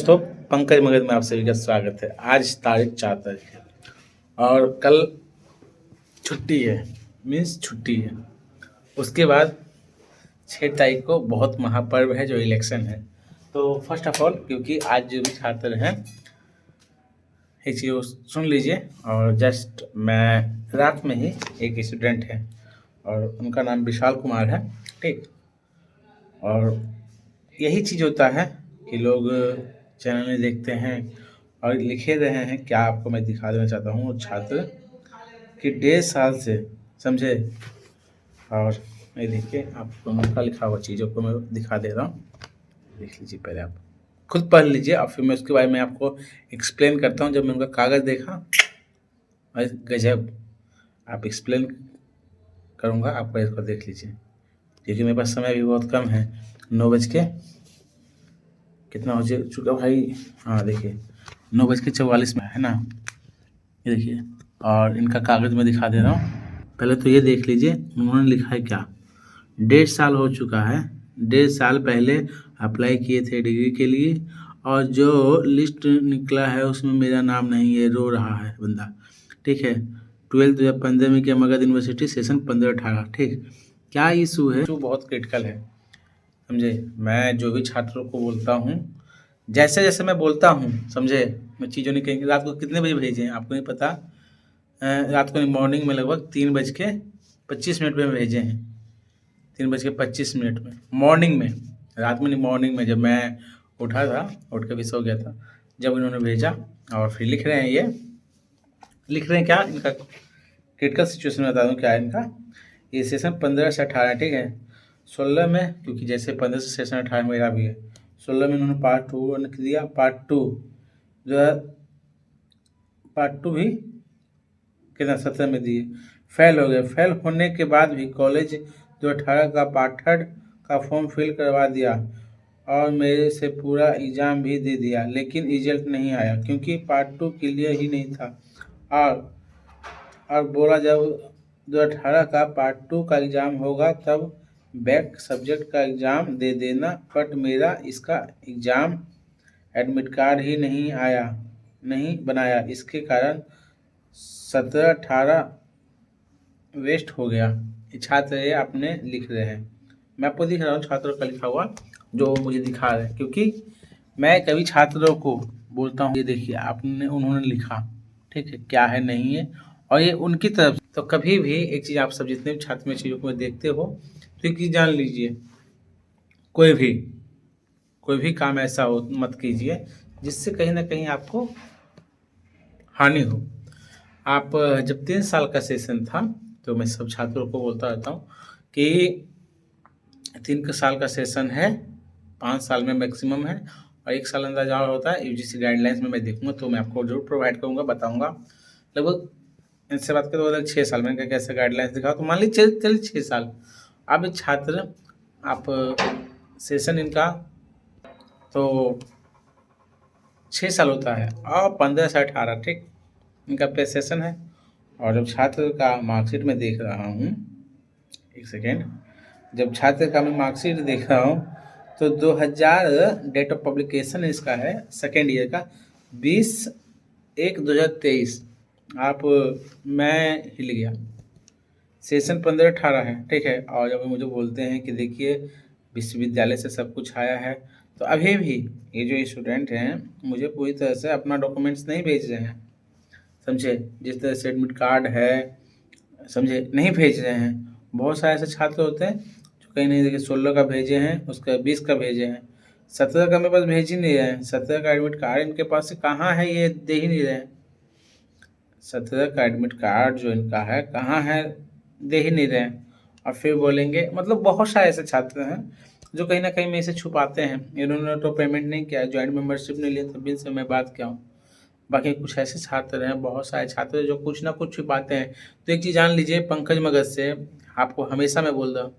दोस्तों, पंकज मगध में आप सभी का स्वागत है। आज तारीख 4 तारीख है और कल छुट्टी है, मीन्स छुट्टी है। उसके बाद 6 तारीख को बहुत महापर्व है जो इलेक्शन है। तो फर्स्ट ऑफ ऑल, क्योंकि आज जो भी छात्र हैं एक चीज़ को सुन लीजिए। और जस्ट मैं रात में ही एक स्टूडेंट है और उनका नाम विशाल कुमार है, ठीक। और यही चीज़ होता है कि लोग चैनल में देखते हैं और लिखे रहे हैं। क्या आपको मैं दिखा देना चाहता हूँ, छात्र कि 1.5 साल से, समझे। और ये देखिए, आपको उनका लिखा हुआ चीज़ों को मैं दिखा दे रहा हूँ, देख लीजिए। पहले आप खुद पढ़ लीजिए और फिर मैं उसके बारे में आपको एक्सप्लेन करता हूँ। जब मैं उनका कागज़ देखा, अरे गजब, आप एक्सप्लेन करूँगा, आप इसको देख लीजिए। क्योंकि मेरे पास समय भी बहुत कम है। 9 बज के कितना हो चुका भाई, हाँ देखिए 9:44 में है ना। ये देखिए, और इनका कागज़ मैं दिखा दे रहा हूँ। पहले तो ये देख लीजिए उन्होंने लिखा है क्या। 1.5 साल हो चुका है। 1.5 साल पहले अप्लाई किए थे डिग्री के लिए और जो लिस्ट निकला है उसमें मेरा नाम नहीं है। रो रहा है बंदा, ठीक है। 12th 2015 में किया मगध यूनिवर्सिटी, सेशन 15-18, ठीक। क्या इशू है? इशू बहुत क्रिटिकल है, समझे। मैं जो भी छात्रों को बोलता हूँ, जैसे जैसे मैं बोलता हूँ, समझे, मैं चीज़ों नहीं कहेंगे। रात को कितने बजे भेजे हैं आपको नहीं पता। रात को मॉर्निंग में लगभग 3:25 में भेजे हैं। 3:25 में मॉर्निंग में, रात में नहीं, मॉर्निंग में। जब मैं उठा था, उठ के भी सो गया था जब इन्होंने भेजा। और फिर लिख रहे हैं, ये लिख रहे हैं क्या, इनका क्रिटिकल सिचुएशन बता दूँ क्या है इनका। ये सेशन 15 से 18, ठीक है। 16 में, क्योंकि जैसे 15 से सेशन 18 मेरा भी है, 16 में इन्होंने पार्ट 2 लिख दिया। पार्ट 2 जो है, पार्ट 2 भी कितना 17 में दिए, फेल हो गए। फेल होने के बाद भी कॉलेज जो 18 का पार्ट 3 का फॉर्म फिल करवा दिया और मेरे से पूरा एग्ज़ाम भी दे दिया, लेकिन रिजल्ट नहीं आया क्योंकि पार्ट 2 क्लियर ही नहीं था। और बोला जब जो 18 का पार्ट 2 का एग्ज़ाम होगा तब बैक सब्जेक्ट का एग्ज़ाम दे देना, बट मेरा इसका एग्ज़ाम एडमिट कार्ड ही नहीं बनाया। इसके कारण 17-18 वेस्ट हो गया। ये छात्र ये अपने लिख रहे हैं, मैं आपको दिख रहा हूँ छात्रों का लिखा हुआ जो मुझे दिखा रहे हैं। क्योंकि मैं कभी छात्रों को बोलता हूँ, ये देखिए आपने, उन्होंने लिखा, ठीक है, क्या है नहीं है, और ये उनकी तरफ। तो कभी भी एक चीज़, आप सब जितने भी छात्र में चीज़ों को देखते हो तो एक चीज़ जान लीजिए, कोई भी काम ऐसा हो मत कीजिए जिससे कहीं ना कहीं आपको हानि हो। आप जब 3 साल का सेशन था, तो मैं सब छात्रों को बोलता रहता हूँ कि 3 साल का सेशन है, 5 साल में मैक्सिमम है, और 1 साल अंदाजा और होता है। यूजीसी गाइडलाइंस में मैं देखूंगा तो मैं आपको जरूर प्रोवाइड करूँगा, बताऊँगा। लगभग इनसे बात करें तो 6 साल, मैंने कहा कैसे गाइडलाइंस दिखाओ, तो मान लीजिए चलिए 6 साल। अब छात्र, आप सेशन इनका तो 6 साल होता है और 15 से 18, ठीक, इनका पे सेशन है। और जब छात्र का मार्कशीट में देख रहा हूँ, एक सेकेंड, जब छात्र का मैं मार्कशीट देख रहा हूँ तो 2000 डेट ऑफ पब्लिकेशन इसका है, सेकेंड ईयर का, 20/1/2023। आप, मैं हिल गया। सेशन 15-18 है, ठीक है। और जब मुझे बोलते हैं कि देखिए विश्वविद्यालय से सब कुछ आया है, तो अभी भी ये जो स्टूडेंट हैं मुझे पूरी तरह से अपना डॉक्यूमेंट्स नहीं भेज रहे हैं, समझे। जिस तरह से एडमिट कार्ड है, समझे, नहीं भेज रहे हैं। बहुत सारे ऐसे छात्र होते हैं जो कहीं नहीं, देखिए 16 का भेजे हैं, उसका 20 का भेजे हैं, 17 का मेरे पास भेज ही नहीं रहे हैं। 17 का एडमिट कार्ड इनके पास से कहाँ है, ये दे ही नहीं रहे हैं। 17 का एडमिट कार्ड जो इनका है कहाँ है, दे ही नहीं रहे हैं। और फिर बोलेंगे, मतलब बहुत सारे ऐसे छात्र हैं जो कहीं ना कहीं में इसे छुपाते हैं। इन्होंने तो पेमेंट नहीं किया, ज्वाइंट मेंबरशिप नहीं लिया, तब से मैं बात किया हूँ। बाकी कुछ ऐसे छात्र हैं, बहुत सारे छात्र जो कुछ ना कुछ छुपाते हैं। तो एक चीज़ जान लीजिए, पंकज मगध से आपको हमेशा मैं बोल रहा हूँ,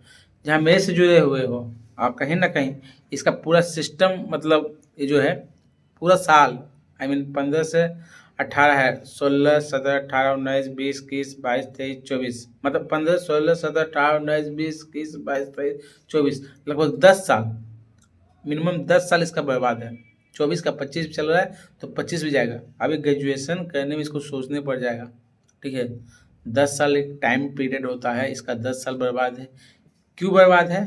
जहाँ मेरे से जुड़े हुए हो आप, कहीं ना कहीं इसका पूरा सिस्टम, मतलब ये जो है पूरा साल, आई मीन 15 से 18 है, 16, 17, 18, 19, 20, 21, 22, 23, 24, मतलब 15, 16, 17, 18, 19, 20, 21, 22, 23, 24, लगभग 10 साल, मिनिमम 10 साल इसका बर्बाद है। 24 का 25 चल रहा है तो 25 भी जाएगा। अभी ग्रेजुएशन करने में इसको सोचने पड़ जाएगा, ठीक है। 10 साल एक टाइम पीरियड होता है, इसका 10 साल बर्बाद है। क्यों बर्बाद है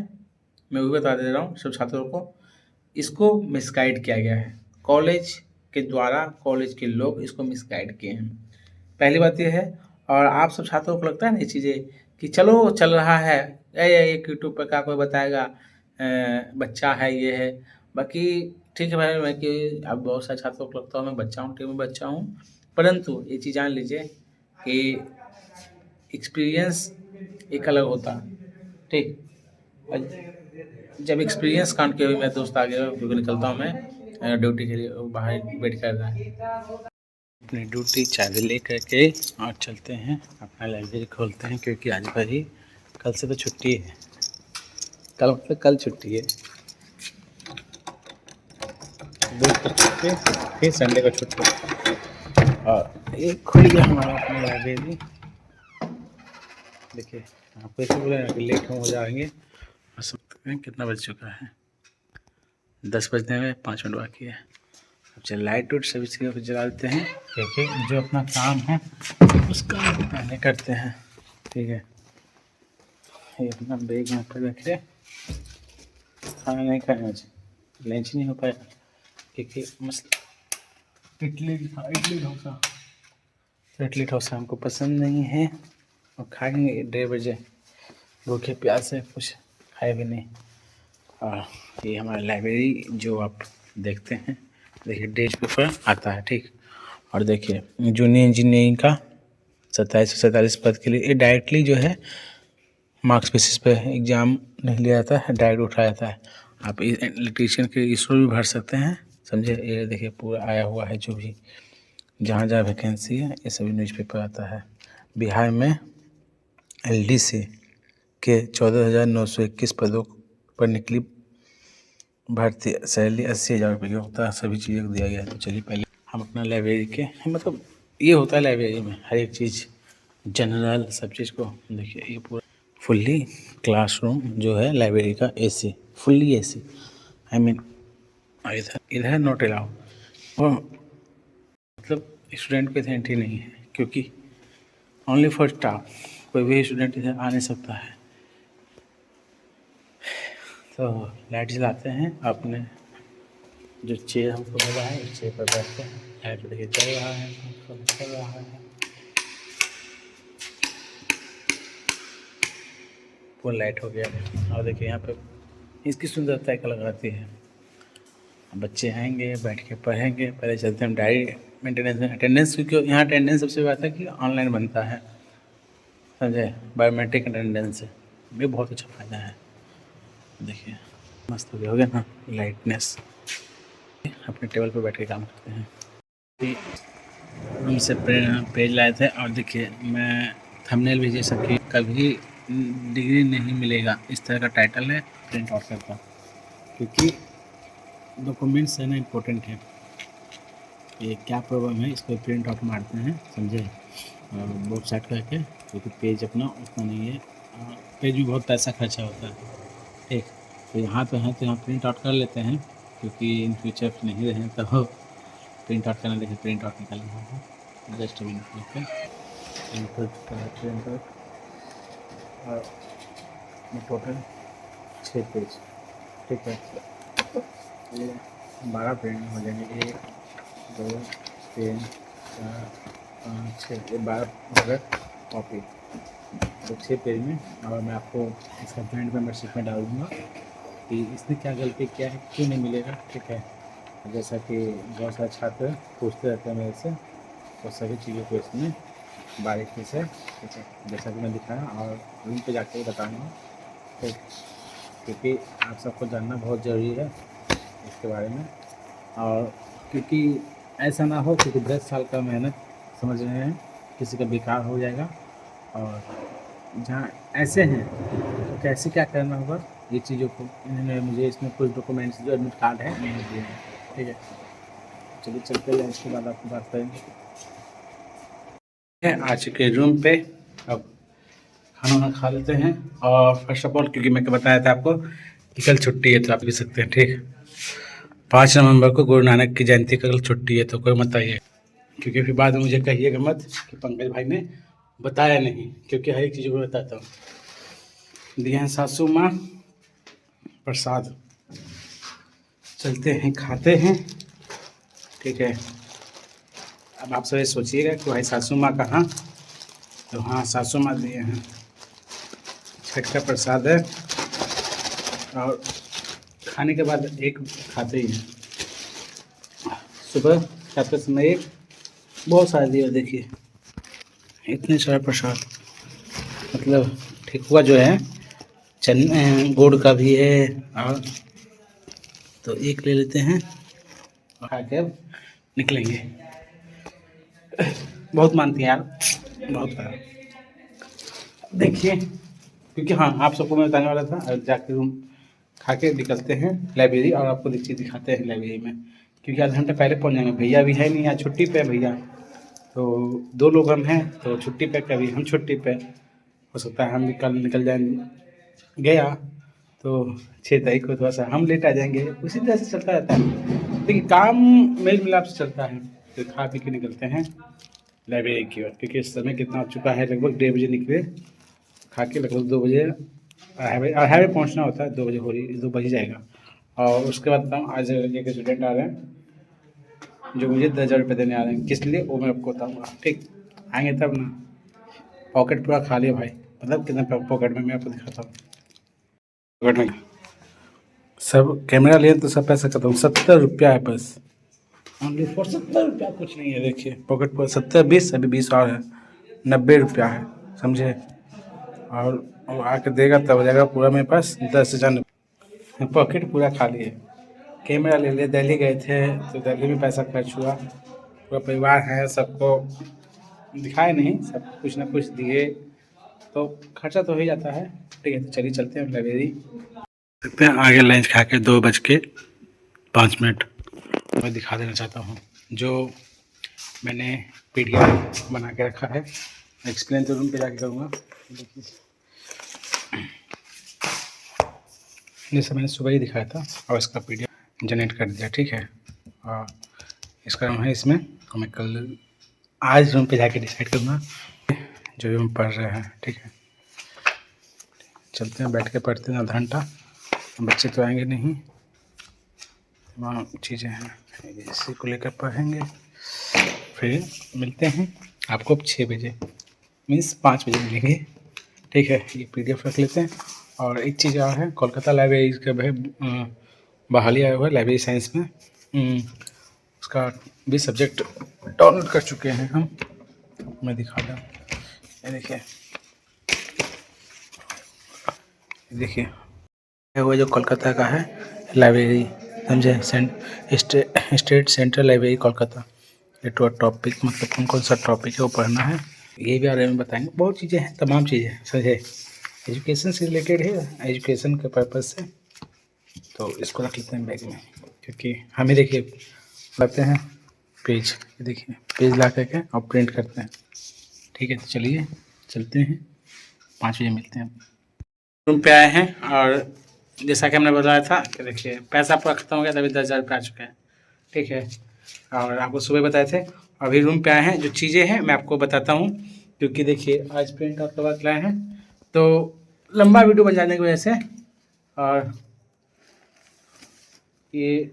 मैं वो बता दे रहा हूँ सब छात्रों को। इसको मिसगाइड किया गया है कॉलेज के द्वारा, कॉलेज के लोग इसको मिसगाइड किए हैं, पहली बात ये है। और आप सब छात्रों को लगता है ना ये चीज़ें कि चलो चल रहा है, एक यूट्यूब पर का कोई बताएगा, बच्चा है ये है, बाकी ठीक है भाई। मैं कि अब बहुत सारे छात्रों को लगता है मैं बच्चा हूँ, ठीक मैं बच्चा हूँ, परंतु ये चीज़ जान लीजिए कि एक्सपीरियंस एक अलग होता है, ठीक। और जब एक्सपीरियंस काउंट किया हुआ मैं दोस्त आ गया क्योंकि निकलता हूँ मैं ड्यूटी के लिए, बाहर वेट कर रहा है। अपनी ड्यूटी चाबी ले करके और चलते हैं अपना लाइब्रेरी खोलते हैं, क्योंकि आज भाई कल से तो छुट्टी है, कल मतलब कल छुट्टी है, 2 को छुट्टी, फिर संडे को छुट्टी। और ये खुल गया हमारा अपना लाइब्रेरी। देखिए आपको ऐसे बोले ना कि लेट हो जाएंगे, और सकते हैं कितना बज चुका है, 10 बजने में 5 मिनट बाकी है। अब चल लाइट उट सभी चीज़ों को जला देते हैं, क्योंकि जो अपना काम है उसका पहले करते हैं, ठीक है। ये अपना बैग यहाँ पर रखे, खाना नहीं खाया मुझे, लंच नहीं हो पाया क्योंकि मसला इडली डोसा हमको पसंद नहीं है, और खाएंगे 1:30 बजे, भूखे प्यास से कुछ खाए भी नहीं। और ये हमारा लाइब्रेरी जो आप देखते हैं, देखिए डेज पेपर आता है, ठीक। और देखिए जूनियर इंजीनियरिंग का 2747 पद के लिए ये डायरेक्टली जो है मार्क्स बेसिस पे एग्ज़ाम नहीं लिया जाता है, डायरेक्ट उठाया जाता है। आप इलेक्ट्रीशियन के इसरो भी भर सकते हैं, समझे। ये देखिए पूरा आया हुआ है, जो भी जहाँ जहाँ वैकेंसी है ये सभी न्यूज़पेपर आता है। बिहार में LDC के 14,921 पदों पर निकली भर्ती, सैलरी 80,000 रुपये की होता है, सभी चीज़ें को दिया गया है। तो चलिए पहले हम अपना लाइब्रेरी के मतलब ये होता है लाइब्रेरी में हर एक चीज़ जनरल सब चीज़ को देखिए। ये पूरा फुल्ली क्लासरूम जो है लाइब्रेरी का, AC fully AC, I mean इधर नॉट अलाउ, और मतलब स्टूडेंट को इधर एंट्री नहीं है, क्योंकि ओनली फॉर स्टाफ, कोई भी स्टूडेंट इधर आ नहीं सकता है। तो लाइट जलाते हैं, अपने जो चेयर हमको मिला है इस चेयर पर बैठते हैं, लाइट देखिए चल रहा है, चल रहा है, पूरा लाइट हो गया। और देखिए यहाँ पे इसकी सुंदरता एक अलग आती है। बच्चे आएंगे बैठ के पढ़ेंगे, पहले चलते हैं डायरी मेंटेनेंस में, अटेंडेंस, क्योंकि यहाँ अटेंडेंस सबसे बात है कि ऑनलाइन बनता है, समझे, बायोमेट्रिक अटेंडेंस से भी बहुत अच्छा फ़ायदा है। देखिए मस्त हो गया ना लाइटनेस। अपने टेबल पर बैठ के काम करते हैं। हमसे पेज लाए थे, और देखिए मैं थंबनेल भी, जैसा कि कभी डिग्री नहीं मिलेगा इस तरह का टाइटल है, प्रिंट आउट करता, क्योंकि डॉक्यूमेंट्स है ना इम्पोर्टेंट है। ये क्या प्रॉब्लम है, इसको प्रिंट आउट मारते हैं, समझे, बोर्ड साइड करके, क्योंकि पेज अपना उतना नहीं है, पेज भी बहुत पैसा खर्चा होता है, ठीक। तो यहाँ तो है तो यहाँ प्रिंट आउट कर लेते हैं, क्योंकि इन फ्यूचर नहीं रहे तो प्रिंट आउट करना। देखिए प्रिंट आउट निकाल रहा है, just minute okay, print out, और टोटल 6 पेज, ठीक है। ये 12 प्रिंट हो जाएंगे, 1 2 3 4 5 6, ये 12 हो गए कॉपी, तो 6 पेज में। और मैं आपको इसका जॉइंट मेंबरशिप में डाल दूँगा कि इसने क्या गलती किया है, क्यों नहीं मिलेगा, ठीक है। जैसा कि बहुत सारे छात्र पूछते रहते हैं मेरे से, तो सभी चीज़ों को इसमें बारीकी से, ठीक है, जैसा कि मैं दिखाया, और रूम पे जाके बताऊँगा, ठीक, क्योंकि आप सबको जानना बहुत ज़रूरी है इसके बारे में। और क्योंकि ऐसा ना हो, क्योंकि 10 साल का मेहनत समझ रहे हैं किसी का बेकार हो जाएगा। और जहाँ ऐसे हैं तो कैसे क्या करना होगा, ये चीज़ों को इन्होंने मुझे इसमें कुछ डॉक्यूमेंट्स जो एडमिट कार्ड है नहीं दिए हैं, ठीक है। चलिए चलते हैं, इसके बाद आपको बात करेंगे। आ चुके रूम पे, अब खाना वाना खा लेते हैं। और फर्स्ट ऑफ ऑल, क्योंकि मैं बताया था आपको कि कल छुट्टी है, तो आप भी सकते हैं, ठीक। 5 नवंबर को गुरु नानक की जयंती का कल छुट्टी है, तो कोई मत आइए, क्योंकि फिर बाद में मुझे कहिएगा मत कि पंकज भाई ने बताया नहीं, क्योंकि हर एक चीज़ को बताता हूँ। दिए हैं सासू माँ प्रसाद, चलते हैं खाते हैं, ठीक है। अब आप सब ये सोचिएगा कि भाई सासू माँ कहाँ, तो हाँ सासू माँ दिए हैं, छठ का प्रसाद है। और खाने के बाद एक खाते ही हैं, सुबह खाते समय एक, बहुत सारे दिए देखिए, इतने सारे प्रसाद, मतलब ठेकुआ जो है गुड़ का भी है। और तो एक ले लेते हैं और खा के अब निकलेंगे। बहुत मानती हैं यार, बहुत सारा देखिए, क्योंकि हाँ आप सबको मैं बताने वाला था, जाके रूम खा के निकलते हैं लाइब्रेरी, और आपको एक चीज़ दिखाते हैं लाइब्रेरी में, क्योंकि आधा घंटा पहले पहुंच जाएंगे। भैया भी है नहीं, आज छुट्टी पे है भैया, तो 2 लोग हम हैं, तो छुट्टी पे, कभी हम छुट्टी पे, हो सकता है हम भी कल निकल जाएंगे। गया तो 6 तारीख को थोड़ा सा हम लेट आ जाएंगे, उसी तरह से चलता रहता है। देखिए काम मेल मिलाप से चलता है, फिर खा पी के निकलते हैं लाइब्रेरी की ओर, क्योंकि इस समय कितना हो चुका है, लगभग 1:30 बजे निकले, खा के लगभग 2 बजे, 2:30 बजे पहुँचना होता है, 2 बजे हो रही, 2 बज ही जाएगा। और उसके बाद बताऊँ, आज एक स्टूडेंट आ रहे हैं जो मुझे 10,000 रुपये देने आ रहे हैं, किस लिए वो मैं आपको बताऊँगा, ठीक। आएंगे तब ना। पॉकेट पूरा खाली है भाई, मतलब कितना पॉकेट में, मैं आपको दिखाता हूँ। पॉकेट में सब कैमरा लिए तो सब पैसा खत्म, 70 रुपया है बस, ओनली फॉर 70 रुपया, कुछ नहीं है। देखिए पॉकेट पर 70, 20, अभी 20 और है, 90 रुपया है, समझे। और वो आके देगा तब हो जाएगा पूरा मेरे पास 10,000। पॉकेट पूरा खाली है। कैमरा ले लिए, दिल्ली गए थे तो दिल्ली में पैसा खर्च हुआ, पूरा परिवार है, सबको दिखाए नहीं, सब कुछ ना कुछ दिए, तो खर्चा तो हो ही जाता है, ठीक है। तो चलिए चलते हैं लाइब्रेरी, देखते हैं आगे। लंच खा के 2:05 मैं दिखा देना चाहता हूँ जो मैंने पीडीएफ बना के रखा है, एक्सप्लेन तो रूम पे जाके करूँगा। देखिए जैसे मैंने सुबह ही दिखाया था, और इसका पीडीएफ जनरेट कर दिया, ठीक है। और इसका नाम है इसमें, और मैं कल आज रूम पे जाके डिसाइड करूँगा जो भी हम पढ़ रहे हैं, ठीक है। चलते हैं, बैठ के पढ़ते हैं आधा घंटा, बच्चे तो आएंगे नहीं, वहाँ चीज़ें हैं, इसी को लेकर पढ़ेंगे, फिर मिलते हैं आपको 6 बजे, मीन्स 5 बजे मिलेंगे, ठीक है। ये पीडीएफ रख लेते हैं। और एक चीज़ और है, कोलकाता लाइब्रेरी का बहाली आया हुआ है लाइब्रेरी साइंस में, उसका भी सब्जेक्ट डाउनलोड कर चुके हैं हम, मैं दिखा दूँ, ये देखिए, देखिए वो जो कोलकाता का है लाइब्रेरी, समझे, स्टेट सेंट्रल लाइब्रेरी कोलकाता। ये टॉपिक, मतलब कौन कौन सा टॉपिक है वो पढ़ना है, ये भी बारे में बताएंगे, बहुत चीज़ें हैं, तमाम चीज़ें, समझे, एजुकेशन से रिलेटेड है, एजुकेशन के पर्पज़ से। तो इसको रख लेते हैं बैग में, क्योंकि हमें देखिए लाते हैं पेज, देखिए पेज ला करके और प्रिंट करते हैं, ठीक है। तो चलिए चलते हैं, 5 बजे मिलते हैं। रूम पे आए हैं, और जैसा कि हमने बताया था कि देखिए पैसा पूरा खत्म हो गया, तभी 10,000 रुपये आ चुके हैं, ठीक है। और आपको सुबह बताए थे, अभी रूम पे आए हैं, जो चीज़ें हैं मैं आपको बताता हूँ, क्योंकि देखिए आज प्रिंट आउट करवा के लाए हैं, तो लंबा वीडियो बन जाने की वजह से, और ये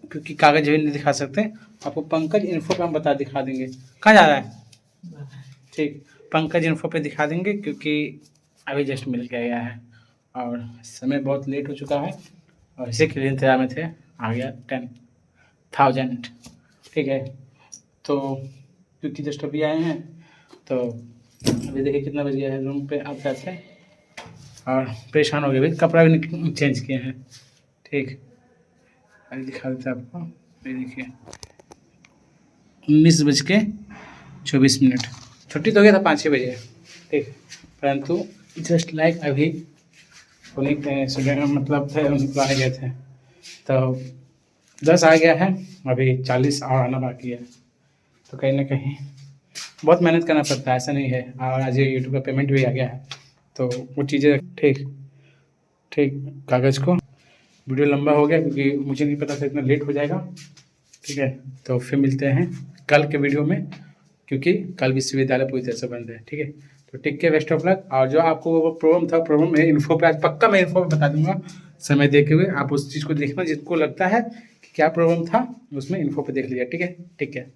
क्योंकि कागज़ भी नहीं दिखा सकते, आपको पंकज इन्फो पे हम दिखा देंगे। कहाँ जा रहा है, ठीक, पंकज इन्फो पे दिखा देंगे, क्योंकि अभी जस्ट मिल के गया है, और समय बहुत लेट हो चुका है, और इसी के लिए इंतजार में थे, आ गया 10,000, ठीक है। तो क्योंकि जस्ट अभी आए हैं, तो अभी देखिए कितना बज गया है, रूम पे आप जाते हैं और परेशान हो गए, भाई कपड़ा भी चेंज किए हैं, ठीक। अभी दिखा देते हैं आपको, ये देखिए 19:24, छुट्टी तो हो गया था 5-6 बजे, ठीक, परंतु जस्ट लाइक अभी उन्हीं स्टूडेंट मतलब थे, उनको आ गए थे, तो 10 आ गया है, अभी 40 और आना बाकी है। तो कहीं ना कहीं बहुत मेहनत करना पड़ता है, ऐसा नहीं है। और आज ये यूट्यूब का पेमेंट भी आ गया है, तो वो चीज़ें ठीक ठीक कागज़ को वीडियो लंबा हो गया क्योंकि मुझे नहीं पता था इतना लेट हो जाएगा। ठीक है, तो फिर मिलते हैं कल के वीडियो में, क्योंकि कल विश्वविद्यालय पूरी तरह से बंद है। ठीक है, तो take care, best of luck. और जो आपको वो प्रॉब्लम था, प्रॉब्लम में इन्फो पे आज पक्का मैं इन्फो पे बता दूंगा समय देखे हुए। आप उस चीज़ को देखना जिसको लगता है कि क्या प्रॉब्लम था, उसमें इन्फो पे देख लीजिए। ठीक है, टेक केयर।